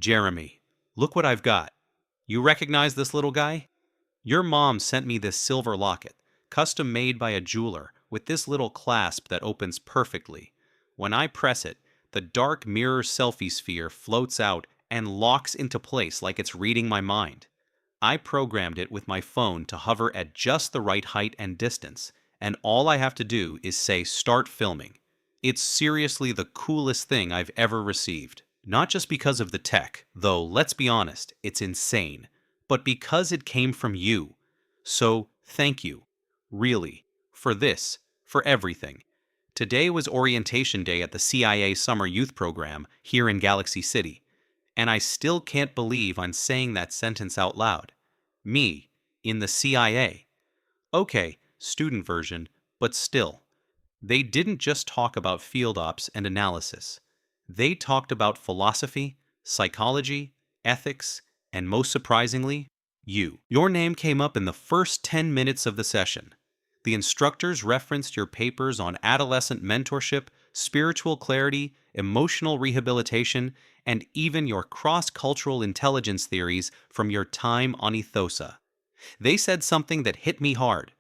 Jeremy, look what I've got. You recognize this little guy? Your mom sent me this silver locket, custom made by a jeweler, with this little clasp that opens perfectly. When I press it, the dark mirror selfie sphere floats out and locks into place like it's reading my mind. I programmed it with my phone to hover at just the right height and distance, and all I have to do is say start filming. It's seriously the coolest thing I've ever received. Not just because of the tech, though let's be honest, it's insane, but because it came from you. So, thank you. Really. For this. For everything. Today was orientation day at the CIA Summer Youth Program here in Galaxy City, and I still can't believe I'm saying that sentence out loud. Me, in the CIA. Okay, student version, but still. They didn't just talk about field ops and analysis. They talked about philosophy, psychology, ethics, and most surprisingly, you. Your name came up in the first 10 minutes of the session. The instructors referenced your papers on adolescent mentorship, spiritual clarity, emotional rehabilitation, and even your cross-cultural intelligence theories from your time on Ethosa. They said something that hit me hard.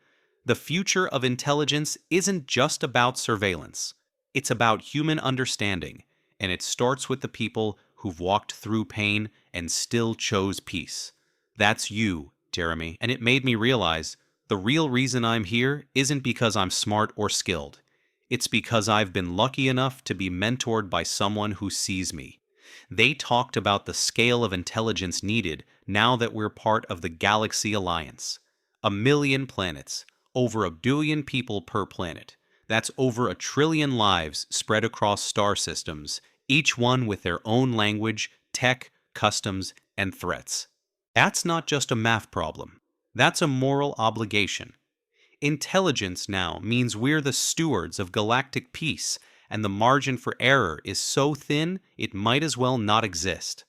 The future of intelligence isn't just about surveillance. It's about human understanding, and it starts with the people who've walked through pain and still chose peace. That's you, Jeremy, and it made me realize the real reason I'm here isn't because I'm smart or skilled. It's because I've been lucky enough to be mentored by someone who sees me. They talked about the scale of intelligence needed now that we're part of the Galaxy Alliance. 1 million planets, over 1 billion people per planet. That's over 1 trillion lives spread across star systems, each one with their own language, tech, customs, and threats. That's not just a math problem. That's a moral obligation. Intelligence now means we're the stewards of galactic peace, and the margin for error is so thin it might as well not exist.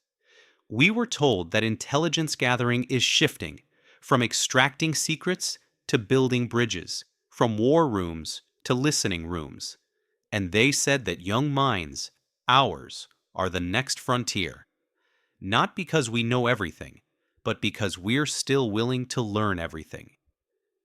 We were told that intelligence gathering is shifting, from extracting secrets to building bridges, from war rooms to listening rooms. And they said that young minds, ours, are the next frontier. Not because we know everything, but because we're still willing to learn everything.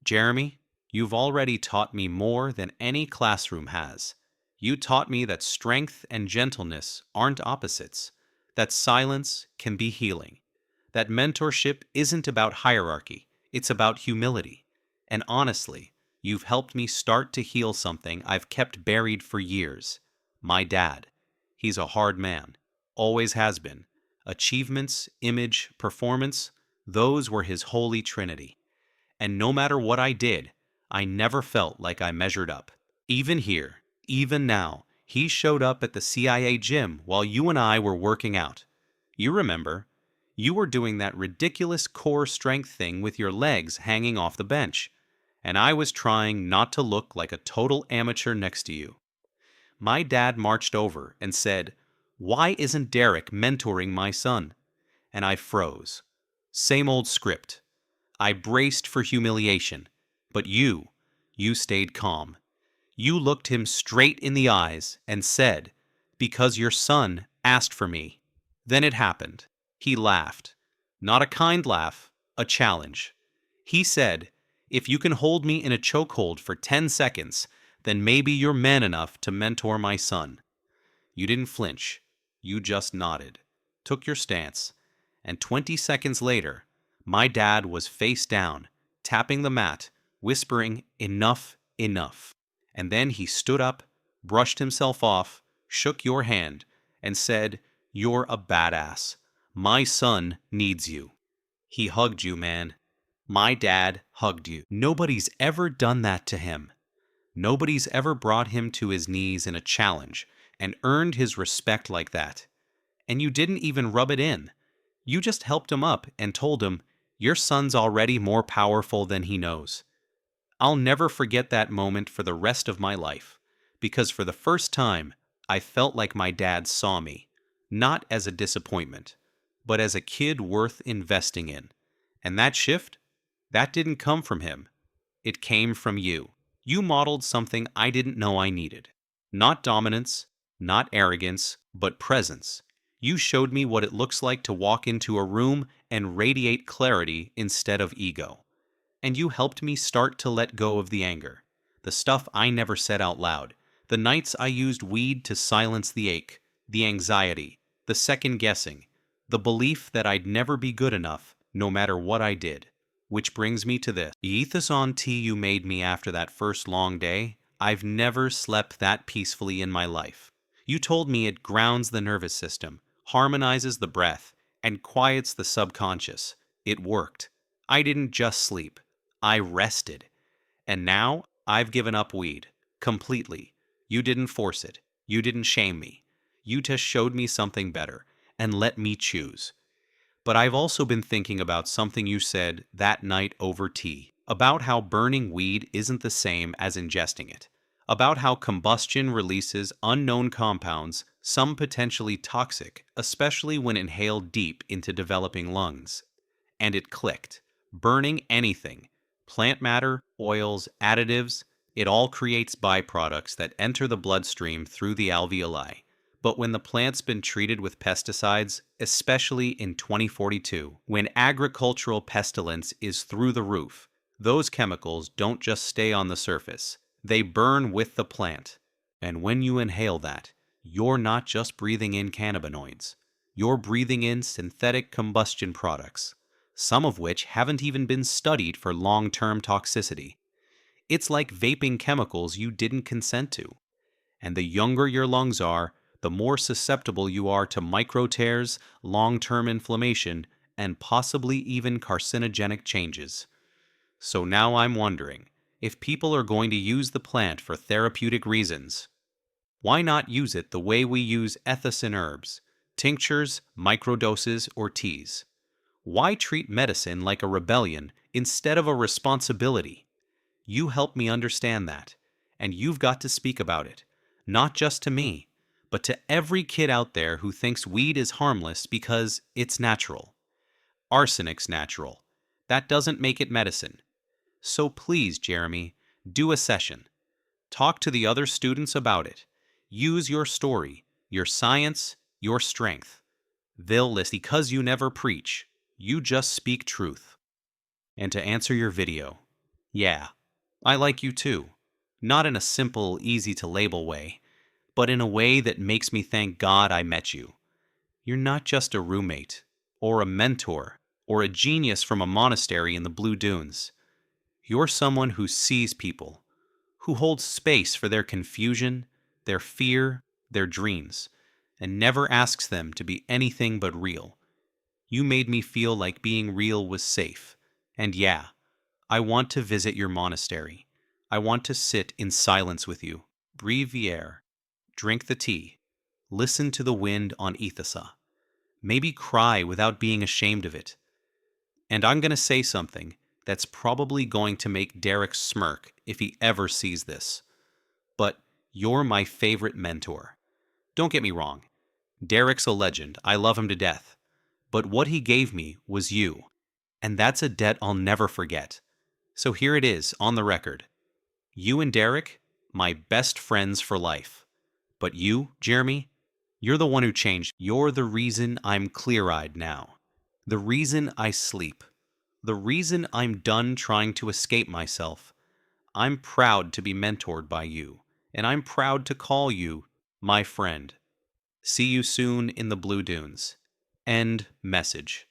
Jeremy, you've already taught me more than any classroom has. You taught me that strength and gentleness aren't opposites, that silence can be healing, that mentorship isn't about hierarchy, it's about humility. And honestly, you've helped me start to heal something I've kept buried for years. My dad. He's a hard man. Always has been. Achievements, image, performance, those were his holy trinity. And no matter what I did, I never felt like I measured up. Even here, even now, he showed up at the CIA gym while you and I were working out. You remember, you were doing that ridiculous core strength thing with your legs hanging off the bench, and I was trying not to look like a total amateur next to you. My dad marched over and said, "Why isn't Derek mentoring my son?" And I froze. Same old script. I braced for humiliation, but you stayed calm. You looked him straight in the eyes and said, "Because your son asked for me." Then it happened. He laughed. Not a kind laugh, a challenge. He said, "If you can hold me in a chokehold for 10 seconds, then maybe you're man enough to mentor my son." You didn't flinch. You just nodded, took your stance, and 20 seconds later, my dad was face down, tapping the mat, whispering, "Enough, enough." And then he stood up, brushed himself off, shook your hand, and said, "You're a badass. My son needs you." He hugged you, man. My dad hugged you. Nobody's ever done that to him. Nobody's ever brought him to his knees in a challenge and earned his respect like that. And you didn't even rub it in. You just helped him up and told him, "Your son's already more powerful than he knows." I'll never forget that moment for the rest of my life, because for the first time, I felt like my dad saw me, not as a disappointment, but as a kid worth investing in. And that shift, that didn't come from him. It came from you. You modeled something I didn't know I needed. Not dominance, not arrogance, but presence. You showed me what it looks like to walk into a room and radiate clarity instead of ego. And you helped me start to let go of the anger, the stuff I never said out loud, the nights I used weed to silence the ache, the anxiety, the second guessing, the belief that I'd never be good enough, no matter what I did. Which brings me to this. The Ethicon tea you made me after that first long day, I've never slept that peacefully in my life. You told me it grounds the nervous system, harmonizes the breath, and quiets the subconscious. It worked. I didn't just sleep. I rested. And now I've given up weed. Completely. You didn't force it. You didn't shame me. You just showed me something better and let me choose. But I've also been thinking about something you said that night over tea, about how burning weed isn't the same as ingesting it, about how combustion releases unknown compounds, some potentially toxic, especially when inhaled deep into developing lungs. And it clicked. Burning anything, plant matter, oils, additives, it all creates byproducts that enter the bloodstream through the alveoli. But when the plant's been treated with pesticides, especially in 2042, when agricultural pestilence is through the roof, those chemicals don't just stay on the surface. They burn with the plant. And when you inhale that, you're not just breathing in cannabinoids. You're breathing in synthetic combustion products, some of which haven't even been studied for long-term toxicity. It's like vaping chemicals you didn't consent to. And the younger your lungs are, the more susceptible you are to micro tears, long-term inflammation, and possibly even carcinogenic changes. So now I'm wondering, if people are going to use the plant for therapeutic reasons, why not use it the way we use ethicin herbs, tinctures, microdoses, or teas? Why treat medicine like a rebellion instead of a responsibility? You help me understand that, and you've got to speak about it, not just to me, but to every kid out there who thinks weed is harmless because it's natural. Arsenic's natural. That doesn't make it medicine. So please, Jeremy, do a session. Talk to the other students about it. Use your story, your science, your strength. They'll listen because you never preach. You just speak truth. And to answer your video, yeah, I like you too. Not in a simple, easy-to-label way, but in a way that makes me thank God I met you. You're not just a roommate, or a mentor, or a genius from a monastery in the Blue Dunes. You're someone who sees people, who holds space for their confusion, their fear, their dreams, and never asks them to be anything but real. You made me feel like being real was safe. And yeah, I want to visit your monastery. I want to sit in silence with you, breathe the air, drink the tea, listen to the wind on Ethisa, maybe cry without being ashamed of it. And I'm going to say something that's probably going to make Derek smirk if he ever sees this. But you're my favorite mentor. Don't get me wrong. Derek's a legend. I love him to death. But what he gave me was you. And that's a debt I'll never forget. So here it is, on the record. You and Derek, my best friends for life. But you, Jeremy, you're the one who changed. You're the reason I'm clear-eyed now. The reason I sleep. The reason I'm done trying to escape myself. I'm proud to be mentored by you, and I'm proud to call you my friend. See you soon in the Blue Dunes. End message.